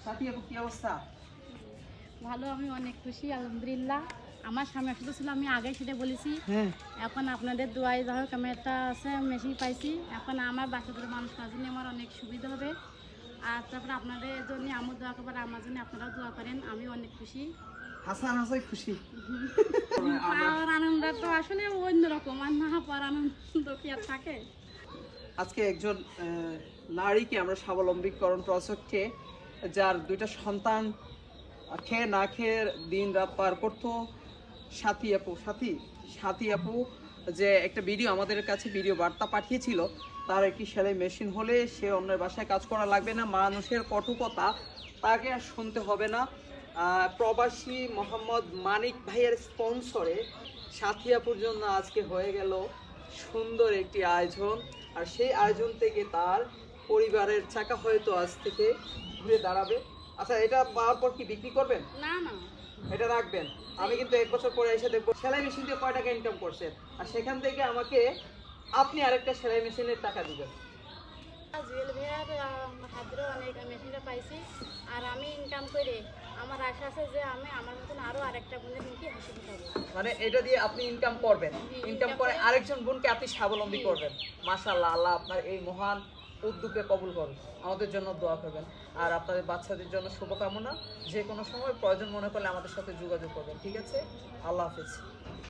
সাথী আপু কি অবস্থা? ভালো, আমি অনেক খুশি আলহামদুলিল্লাহ। আমার স্বামী অসুস্থ ছিল, আমি আগে সেটা বলেছি। এখন আপনাদের দোয়ায় যা হোক আমি একটা আছে মেশিন পাইছি। এখন আমার বাচ্চাদের মানুষ করার জন্য আমার অনেক সুবিধা হবে। আর তারপরে আপনাদের জন্য আমার দোয়া করবেন, আমার জন্য আপনারাও দোয়া করেন। আমি অনেক খুশি। হাসান হাসাই খুশি। পাওয়ার আনন্দ তো আসলে অন্যরকম, আর না পাওয়ার আনন্দ কি আর থাকে। আজকে একজন নারীকে আমরা স্বাবলম্বীকরণ প্রজেক্টে, যার দুইটা সন্তান খেয়ে না খেয়ে দিন রাত পার করতো, সাথী আপু যে একটা ভিডিও আমাদের কাছে ভিডিও বার্তা পাঠিয়েছিল, তার একটি সেলাই মেশিন হলে সে অন্যের বাসায় কাজ করা লাগবে না, মানুষের কটুকতা তাকে আর শুনতে হবে না। প্রবাসী মোহাম্মদ মানিক ভাইয়ের স্পন্সরে সাথী আপুর জন্য আজকে হয়ে গেল সুন্দর একটি আয়োজন। আর সেই আয়োজন থেকে তার পরিবারের চাকা হয়তো আজ থেকে ঘুরে দাঁড়াবে। আচ্ছা, এটা পাওয়ার পর কি বিক্রি করবেন? না না, এটা রাখবেন। আমি কিন্তু 1 বছর পরে এসে দেখবো সেলাই মেশিন দিয়ে কয় টাকা ইনকাম করছেন, আর সেখান থেকে আমাকে আপনি আরেকটা সেলাই মেশিনের টাকা দিবেন। জুয়েল ভাইয়ার হাতেরও অনেক মেশিনটা পাইছি। আর আমি ইনকাম করে আমার আশা আছে যে আমি আমার মতন আরও আরেকটা বোনের মুখে হাসি ফুটাবো। মানে এটা দিয়ে আপনি ইনকাম করবেন, ইনকাম করে আরেকজন বোনকে আপনি স্বাবলম্বী করবেন। মাশাআল্লাহ, আল্লাহ আপনার এই মহান উদ্যোগকে কবুল করুন। আমাদের জন্য দোয়া করবেন, আর আপনাদের বাচ্চাদের জন্য শুভকামনা। যে কোনো সময় প্রয়োজন মনে করলে আমাদের সাথে যোগাযোগ করবেন, ঠিক আছে? আল্লাহ হাফেজ।